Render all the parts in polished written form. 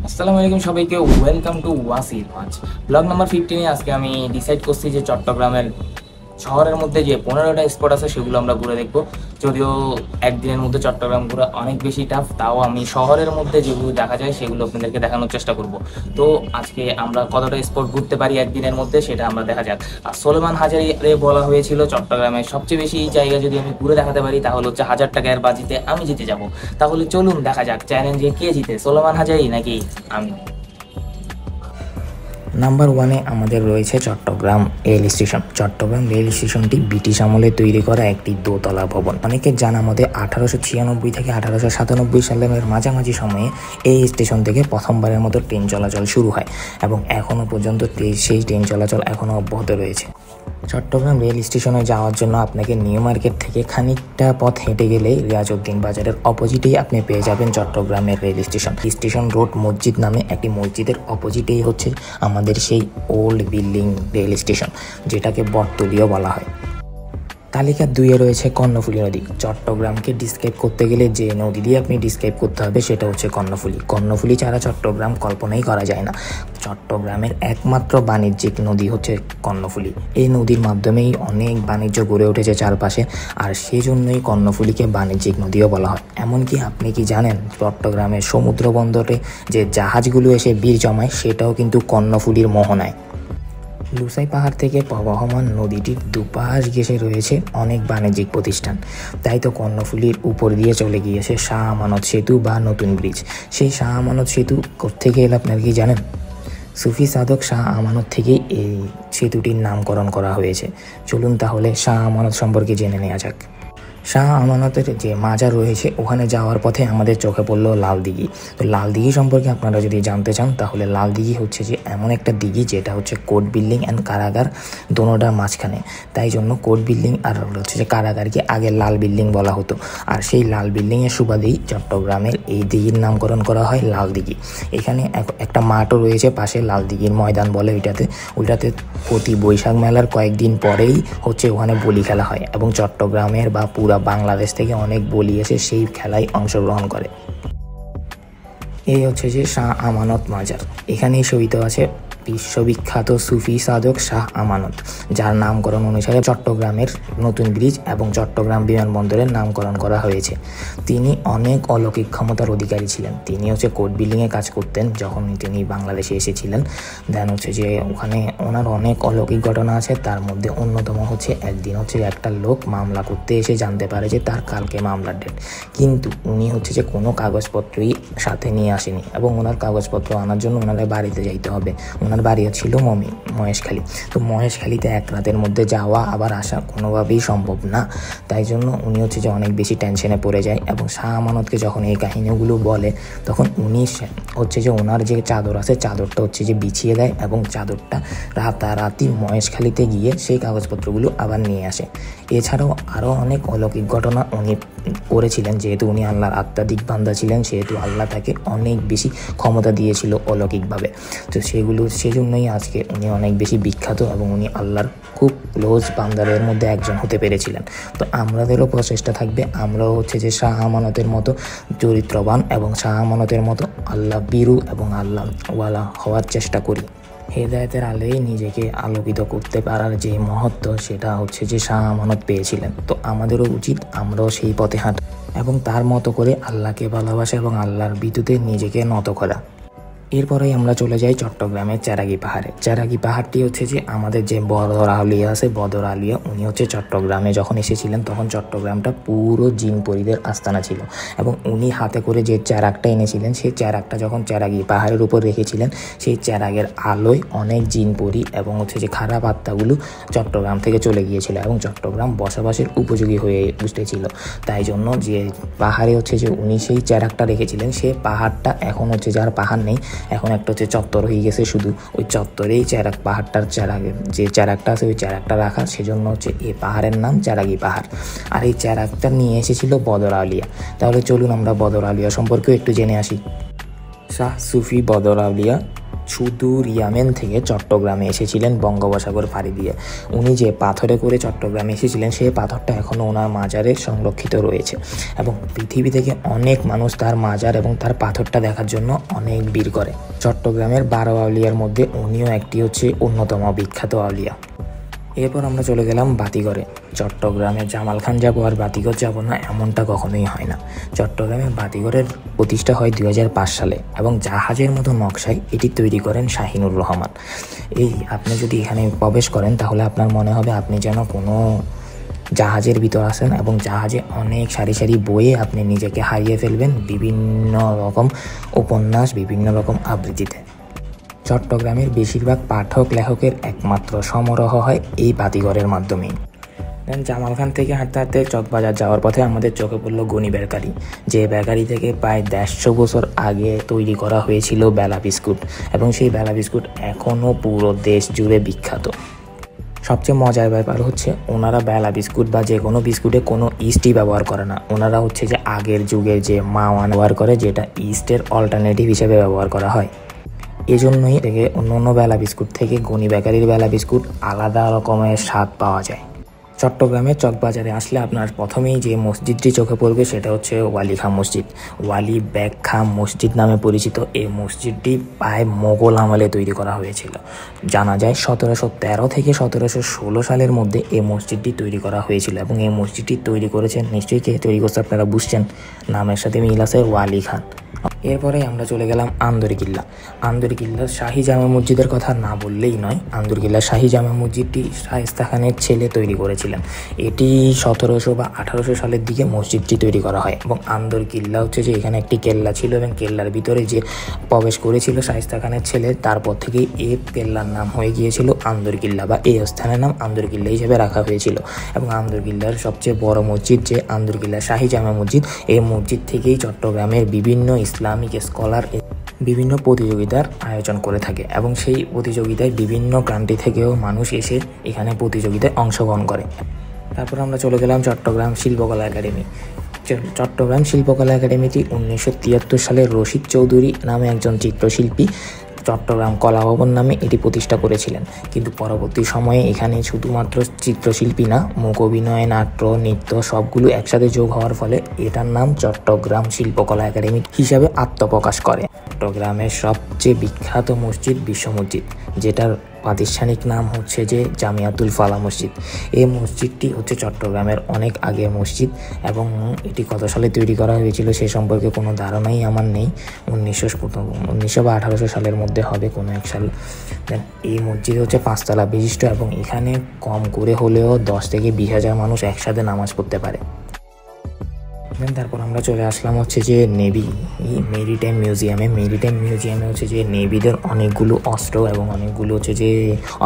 আসসালামু আলাইকুম সবাইকে, welcome to ওয়াসির watch blog number 15 এ আজকে আমি ডিসাইড করছি যে চট্টগ্রামের শহরের মধ্যে যে 15টা স্পট আছে সেগুলো আমরা ঘুরে দেখবো। যদিও একদিনের মধ্যে চট্টগ্রাম ঘোরা অনেক বেশি টাফ, তাও আমি শহরের মধ্যে যেগুলো দেখা যায় সেগুলো আপনাদেরকে দেখানোর চেষ্টা করব। তো আজকে আমরা কতটা স্পট ঘুরতে পারি একদিনের মধ্যে সেটা আমরা দেখা যাক। আর সোলেমান হাজারে বলা হয়েছিল চট্টগ্রামের সবচেয়ে বেশি জায়গা যদি আমি ঘুরে দেখাতে পারি তাহলে হচ্ছে 1000 টাকার বাজিতে আমি জিতে যাব। তাহলে চলুন দেখা যাক চ্যালেঞ্জে কে জিতে, সোলেমান হাজারি নাকি আমি। নাম্বার ওয়ানে আমাদের রয়েছে Chattogram rail station. Chattogram rail স্টেশনটি ব্রিটিশ আমলে তৈরি করা একটি দোতলা ভবন। অনেকের জানা মতে 1896 থেকে 1897 সালের মাঝামাঝি সময়ে এই স্টেশন থেকে প্রথমবারের মতো ট্রেন চলাচল শুরু হয় এবং এখনও পর্যন্ত সেই ট্রেন চলাচল এখনও অব্যাহত রয়েছে। চট্টগ্রাম রেল স্টেশনে যাওয়ার জন্য আপনাকে নিউ মার্কেট থেকে খানিকটা পথ হেঁটে গেলেই রিয়াজউদ্দিন বাজারের অপোজিটেই আপনি পেয়ে যাবেন চট্টগ্রামের রেল স্টেশন। স্টেশন রোড মসজিদ নামে একটি মসজিদের অপোজিটেই হচ্ছে আমাদের সেই ওল্ড বিল্ডিং রেল স্টেশন, যেটাকে বটতলিও বলা হয়। তালিকা 2-এ রয়েছে কর্ণফুলী নদী। চট্টগ্রামকে ডিসক্রাইব করতে গেলে যে নদী দিয়ে আপনি ডিসক্রাইব করতে হবে সেটা হচ্ছে কর্ণফুলী। কর্ণফুলী ছাড়া চট্টগ্রাম কল্পনাই করা যায় না। চট্টগ্রামের একমাত্র বাণিজ্যিক নদী হচ্ছে কর্ণফুলী। এই নদীর মাধ্যমেই অনেক বাণিজ্য গড়ে উঠেছে চারপাশে, আর সেই জন্যই কর্ণফুলীকে বাণিজ্যিক নদীও বলা হয়। এমনকি আপনি কি জানেন চট্টগ্রামের সমুদ্র বন্দরে যে জাহাজগুলো এসে ভিড় জমায় সেটাও কিন্তু কর্ণফুলীর মোহনায়। লুসাই পাহাড় থেকে প্রবহমান নদীটির দুপাশ ঘেঁষে রয়েছে অনেক বাণিজ্যিক প্রতিষ্ঠান। তাই তো কর্ণফুলীর উপর দিয়ে চলে গিয়েছে শাহ আমানত সেতু বা নতুন ব্রিজ। সেই শাহ আমানত সেতু কোত্থেকে এলো আপনার কি জানেন? সুফি সাধক শাহ আমানত থেকেই এই সেতুটির নামকরণ করা হয়েছে। চলুন তাহলে শাহ আমানত সম্পর্কে জেনে নেওয়া যাক। শাহ আমানতের যে মাজার রয়েছে ওখানে যাওয়ার পথে আমাদের চোখে পড়লো লাল দিঘি। তো লাল দিঘি সম্পর্কে আপনারা যদি জানতে চান তাহলে লাল দিঘি হচ্ছে যে এমন একটা দিঘি যেটা হচ্ছে কোর্ট বিল্ডিং অ্যান্ড কারাগার দোনোটার মাঝখানে। তাই জন্য কোর্ট বিল্ডিং আর হচ্ছে যে কারাগারকে আগে লাল বিল্ডিং বলা হতো, আর সেই লাল বিল্ডিংয়ের সুবাদেই চট্টগ্রামের এই দিঘির নামকরণ করা হয় লাল দিঘি। এখানে একটা মাঠও রয়েছে পাশে, লাল দিঘির ময়দান বলে ওইটাতে প্রতি বৈশাখ মেলার কয়েকদিন পরেই হচ্ছে ওখানে বলি খেলা হয় এবং চট্টগ্রামের বা পুরা বাংলাদেশ থেকে অনেক বলি এসে সেই খেলায় অংশগ্রহণ করে। এই হচ্ছে যে শাহ আমানত মাজার। এখানেই শহীদ আছে বিশ্ববিখ্যাত সুফি সাধক শাহ আমানত, যার নামকরণ অনুসারে চট্টগ্রামের নতুন ব্রিজ এবং চট্টগ্রাম বিমানবন্দরের নামকরণ করা হয়েছে। তিনি অনেক অলৌকিক ক্ষমতার অধিকারী ছিলেন। তিনি হচ্ছে কোর্ট বিল্ডিংয়ে কাজ করতেন যখন তিনি বাংলাদেশে এসেছিলেন। দেন হচ্ছে যে ওখানে ওনার অনেক অলৌকিক ঘটনা আছে। তার মধ্যে অন্যতম হচ্ছে একদিন হচ্ছে একটা লোক মামলা করতে এসে জানতে পারে যে তার কালকে মামলার ডেট, কিন্তু উনি হচ্ছে যে কোনো কাগজপত্রই সাথে নিয়ে আসেনি এবং ওনার কাগজপত্র আনার জন্য ওনার বাড়িতে যাইতে হবে। ওনার বাড়ি ছিল মহেশখালী। তো মহেশখালীতে এক রাতের মধ্যে যাওয়া আবার আসা কোনোভাবেই সম্ভব না। তাই জন্য উনি হচ্ছে যে অনেক বেশি টেনশনে পড়ে যায় এবং শাহ আমানতকে যখন এই কাহিনীগুলো বলে তখন উনি হচ্ছে যে ওনার যে চাদর আছে চাদরটা হচ্ছে যে বিছিয়ে দেয় এবং চাদরটা রাতারাতি মহেশখালীতে গিয়ে সেই কাগজপত্রগুলো আবার নিয়ে আসে। এছাড়াও আরও অনেক অলৌকিক ঘটনা উনি করেছিলেন। যেহেতু উনি আল্লাহর আত্মাধিক বান্দা ছিলেন সেহেতু আল্লাহ তাকে অনেক বেশি ক্ষমতা দিয়েছিল অলৌকিকভাবে। তো সেজন্যই আজকে উনি অনেক বেশি বিখ্যাত এবং উনি আল্লাহর খুব ক্লোজ বান্দাদের মধ্যে একজন হতে পেরেছিলেন। তো আমাদেরও প্রচেষ্টা থাকবে আমরাও হচ্ছে যে শাহ আমানতের মতো চরিত্রবান এবং শাহ আমানতের মতো আল্লাহ বিরু এবং আল্লাহ ওয়ালা হওয়ার চেষ্টা করি। হেদায়েতের আলোয় নিজেকে আলোকিত করতে পারার যে মহত্ব সেটা হচ্ছে যে শাহ আমানত পেয়েছিলেন। তো আমাদেরও উচিত আমরাও সেই পথে হাঁটা এবং তার মতো করে আল্লাহকে ভালোবাসা এবং আল্লাহর বিদ্যুতে নিজেকে নত করা। এরপরেই আমরা চলে যাই চট্টগ্রামের চেরাগি পাহাড়ে। চেরাগি পাহাড়টি হচ্ছে যে আমাদের যে বদর আউলিয়া আছে, বদর আউলিয়া উনি হচ্ছে চট্টগ্রামে যখন এসেছিলেন তখন চট্টগ্রামটা পুরো জিনপরিদের আস্তানা ছিল এবং উনি হাতে করে যে চেরাগটা এনেছিলেন সেই চেরাগটা যখন চেরাগি পাহাড়ের উপর রেখেছিলেন সেই চেরাগের আলোয় অনেক জিনপরি এবং হচ্ছে যে খারাপ আত্মাগুলো চট্টগ্রাম থেকে চলে গিয়েছিল এবং চট্টগ্রাম বসবাসের উপযোগী হয়ে উঠেছিল। তাই জন্য যে পাহাড়ে হচ্ছে যে উনি সেই চেরাগটা রেখেছিলেন সেই পাহাড়টা এখন হচ্ছে যার পাহাড় নেই, এখন একটা হচ্ছে চত্বর হয়ে গেছে, শুধু ওই চত্বরেই পাহাড়টার যে চেরাগটা আছে ওই চেরাগটা রাখা, সেজন্য হচ্ছে এই পাহাড়ের নাম চেরাগি পাহাড়। আর এই চেরাগটা নিয়ে এসেছিল বদর আউলিয়া। তাহলে চলুন আমরা বদর আউলিয়া সম্পর্কেও একটু জেনে আসি। শাহ সুফি বদর আউলিয়া সুদূর ইয়ামেন থেকে চট্টগ্রামে এসেছিলেন বঙ্গোপসাগর পাড়ি দিয়ে। উনি যে পাথরে করে চট্টগ্রামে এসেছিলেন সেই পাথরটা এখনও ওনার মাজারে সংরক্ষিত রয়েছে এবং পৃথিবী থেকে অনেক মানুষ তার মাজার এবং তার পাথরটা দেখার জন্য অনেক ভিড় করে। চট্টগ্রামের 12 আউলিয়ার মধ্যে উনিও একটি হচ্ছে অন্যতম বিখ্যাত আউলিয়া। এরপর আমরা চলে গেলাম বাতিঘরে। চট্টগ্রামে জামাল খান যাবো আর বাতিঘর যাবো না এমনটা কখনোই হয় না। চট্টগ্রামে বাতিঘরের প্রতিষ্ঠা হয় 2005 সালে এবং জাহাজের মতো নকশায় এটি তৈরি করেন শাহিনুর রহমান। আপনি যদি এখানে প্রবেশ করেন তাহলে আপনার মনে হবে আপনি যেন কোনো জাহাজের ভিতর আছেন এবং জাহাজে অনেক সারি সারি বইয়ে আপনি নিজেকে হারিয়ে ফেলবেন বিভিন্ন রকম উপন্যাস, বিভিন্ন রকম আবৃত্তিতে। চট্টগ্রামের বেশিরভাগ পাঠক লেখকের একমাত্র সমারোহ হয় এই বাতিঘরের মাধ্যমেই। দেন জামাল খান থেকে হাঁটতে হাঁটতে চকবাজার যাওয়ার পথে আমাদের চোখে পড়ল গনি বেকারি, যে বেকারি থেকে প্রায় 150 বছর আগে তৈরি করা হয়েছিল বেলা বিস্কুট এবং সেই বেলা বিস্কুট এখনও পুরো দেশ জুড়ে বিখ্যাত। সবচেয়ে মজার ব্যাপার হচ্ছে ওনারা বেলা বিস্কুট বা যে কোনো বিস্কুটে কোনো ইস্টই ব্যবহার করে না। ওনারা হচ্ছে যে আগের যুগের যে মাওয়ান ব্যবহার করে, যেটা ইস্টের অল্টারনেটিভ হিসেবে ব্যবহার করা হয়। এজন্যই থেকে অন্য বেলা বিস্কুট থেকে গনি বেকারির বেলা বিস্কুট আলাদা রকমের স্বাদ পাওয়া যায়। চট্টগ্রামের চকবাজারে আসলে আপনার প্রথমেই যে মসজিদটি চোখে পড়বে সেটা হচ্ছে ওয়ালি খাঁ মসজিদ। ওয়ালি বেগ খাঁ মসজিদ নামে পরিচিত এই মসজিদটি প্রায় মোগল আমলে তৈরি করা হয়েছিল। জানা যায় 1713 থেকে 1716 সালের মধ্যে এই মসজিদটি তৈরি করা হয়েছিল এবং এই মসজিদটি তৈরি করেছেন, নিশ্চয়ই কে তৈরি করছে আপনারা বুঝছেন, নামের সাথে মিল আছে, ওয়ালি খান। এরপরে আমরা চলে গেলাম আন্দরকিল্লা। আন্দরকিল্লার শাহী জামে মসজিদের কথা না বললেই নয়। আন্দরকিল্লার শাহী জামে মসজিদটি শায়েস্তা খানের ছেলে তৈরি করেছিলেন। এটি 1700 বা 1800 সালের দিকে মসজিদটি তৈরি করা হয় এবং আন্দরকিল্লা হচ্ছে যে এখানে একটি কেল্লা ছিল এবং কেল্লার ভিতরে যে প্রবেশ করেছিল শায়েস্তা খানের ছেলে, তারপর থেকেই এই কেল্লার নাম হয়ে গিয়েছিল আন্দরকিল্লা বা এই স্থানের নাম আন্দরকিল্লা হিসেবে রাখা হয়েছিল। এবং আন্দরকিল্লার সবচেয়ে বড় মসজিদ যে আন্দরকিল্লা শাহী জামে মসজিদ, এই মসজিদ থেকেই চট্টগ্রামের বিভিন্ন ইসলামিক স্কলার বিভিন্ন প্রতিযোগিতার আয়োজন করে থাকে এবং সেই প্রতিযোগিতায় বিভিন্ন কান্ট্রি থেকেও মানুষ এসে এখানে প্রতিযোগিতায় অংশগ্রহণ করে। তারপর আমরা চলে গেলাম চট্টগ্রাম শিল্পকলা একাডেমি। চট্টগ্রাম শিল্পকলা একাডেমিটি 1973 সালে রশিদ চৌধুরী নামে একজন চিত্রশিল্পী চট্টগ্রাম কলা ভবন নামে এটি প্রতিষ্ঠা করেছিলেন। কিন্তু পরবর্তী সময়ে এখানে শুধুমাত্র চিত্রশিল্পী না, মূক অভিনয়, নাট্য, নৃত্য সবগুলো একসাথে যোগ হওয়ার ফলে এটার নাম চট্টগ্রাম শিল্পকলা একাডেমি হিসাবে আত্মপ্রকাশ করে। চট্টগ্রামের সবচেয়ে বিখ্যাত মসজিদ বিশ্ব মসজিদ, যেটার প্রাতিষ্ঠানিক নাম হচ্ছে যে জামিয়াতুল ফালাহ মসজিদ। এই মসজিদটি হচ্ছে চট্টগ্রামের অনেক আগের মসজিদ এবং এটি কত সালে তৈরি করা হয়েছিল সে সম্পর্কে কোনো ধারণাই আমার নেই। 1900 বা 1800 সালের মধ্যে হবে কোনো এক সাল। দেন এই মসজিদ হচ্ছে 5 তলা বিশিষ্ট এবং এখানে কম করে হলেও 10 থেকে 20,000 মানুষ একসাথে নামাজ পড়তে পারে। তারপর আমরা চলে আসলাম হচ্ছে যে মেরিটাইম মিউজিয়ামে হচ্ছে যে নেভিদের অনেকগুলো অস্ত্র এবং অনেকগুলো হচ্ছে যে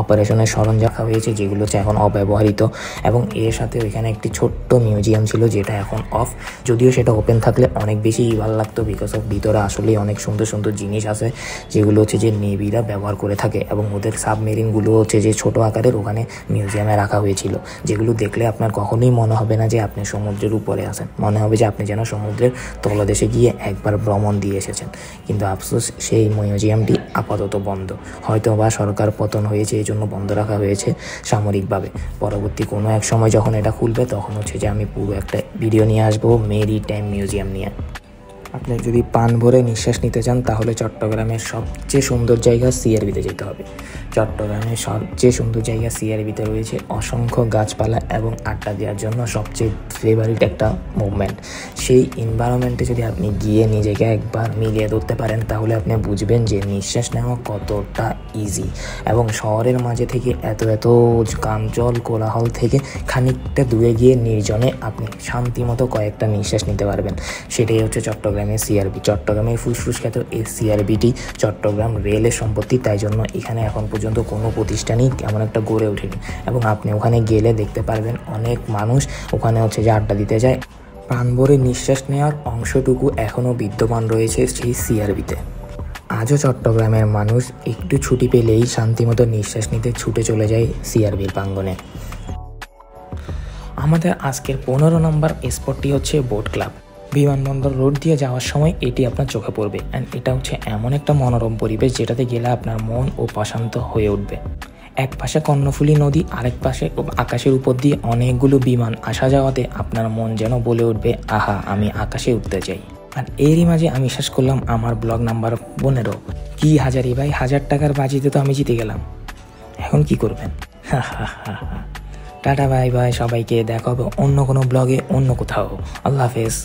অপারেশনের সরঞ্জাম রাখা হয়েছে যেগুলো হচ্ছে এখন অব্যবহৃত এবং এর সাথে ওইখানে একটি ছোট্ট মিউজিয়াম ছিল যেটা এখন অফ। যদিও সেটা ওপেন থাকলে অনেক বেশি ভালো লাগতো, বিকজ অফ ভিতরে আসলেই অনেক সুন্দর সুন্দর জিনিস আছে যেগুলো হচ্ছে যে নেভিরা ব্যবহার করে থাকে এবং ওদের সাবমেরিনগুলো হচ্ছে যে ছোট আকারের ওখানে মিউজিয়ামে রাখা হয়েছিল, যেগুলো দেখলে আপনার কখনোই মনে হবে না যে আপনি সমুদ্রের উপরে আছেন, মনে হবে যে আপনি যেন সমুদ্রের তলদেশে গিয়ে একবার ভ্রমণ দিয়ে এসেছেন। কিন্তু আফসোস সেই মিউজিয়ামটি আপাতত বন্ধ, হয়তো বা সরকার পতন হয়েছে এই জন্য বন্ধ রাখা হয়েছে সামরিকভাবে। পরবর্তী কোনো এক সময় যখন এটা খুলবে তখন হচ্ছে যে আমি পুরো একটা ভিডিও নিয়ে আসবো মেরিটাইম মিউজিয়াম নিয়ে। আপনি যদি প্রাণ ভরে নিঃশ্বাস নিতে চান তাহলে চট্টগ্রামের সবচেয়ে সুন্দর জায়গা সিআরবিতে যেতে হবে। চট্টগ্রামের সবচেয়ে সুন্দর জায়গা সিআরবিতে রয়েছে অসংখ্য গাছপালা এবং আড্ডা দেওয়ার জন্য সবচেয়ে ফেভারিট একটা মুভমেন্ট। সেই এনভায়রনমেন্টে যদি আপনি গিয়ে নিজেকে একবার মিলিয়ে ধরতে পারেন তাহলে আপনি বুঝবেন যে নিঃশ্বাস নেওয়া কতটা ইজি এবং শহরের মাঝে থেকে এত কাঞ্চল কোলাহল থেকে খানিকটা দূরে গিয়ে নির্জনে আপনি শান্তিমতো কয়েকটা নিঃশ্বাস নিতে পারবেন। সেটাই হচ্ছে চট্টগ্রামের সিআরবি। চট্টগ্রামের ফুসফুস খ্যাত এই সিআরবিটি চট্টগ্রাম রেলের সম্পত্তি, তাই জন্য এখানে এখন পর্যন্ত কোনো প্রতিষ্ঠানই এমন একটা গড়ে ওঠেনি এবং আপনি ওখানে গেলে দেখতে পারবেন অনেক মানুষ ওখানে হচ্ছে যে আড্ডা দিতে যায়। প্রাণ ভরে নিঃশ্বাস নেওয়ার অংশটুকু এখনও বিদ্যমান রয়েছে সেই সিআরবিতে। আজও চট্টগ্রামের মানুষ একটু ছুটি পেলেই শান্তিমতো নিঃশ্বাস নিতে ছুটে চলে যায় সিআরবির প্রাঙ্গণে। আমাদের আজকের 15 নম্বর স্পটটি হচ্ছে বোট ক্লাব। বিমানবন্দর রোড দিয়ে যাওয়ার সময় এটি আপনার চোখে পড়বে। অ্যান্ড এটা হচ্ছে এমন একটা মনোরম পরিবেশ যেটাতে গেলে আপনার মন ও প্রশান্ত হয়ে উঠবে। এক পাশে কর্ণফুলী নদী, আরেক পাশে আকাশের উপর দিয়ে অনেকগুলো বিমান আসা যাওয়াতে আপনার মন যেন বলে উঠবে, আহা আমি আকাশে উঠতে চাই। আর এরই মাঝে আমি শেষ করলাম আমার ব্লগ নাম্বার 15। কি হাজারি ভাই, 1000 টাকার বাজিতে তো আমি জিতে গেলাম, এখন কি করবেন? টাটা বাই বাই সবাইকে, দেখা হবে অন্য কোনো ব্লগে অন্য কোথাও। আল্লাহ হাফেজ।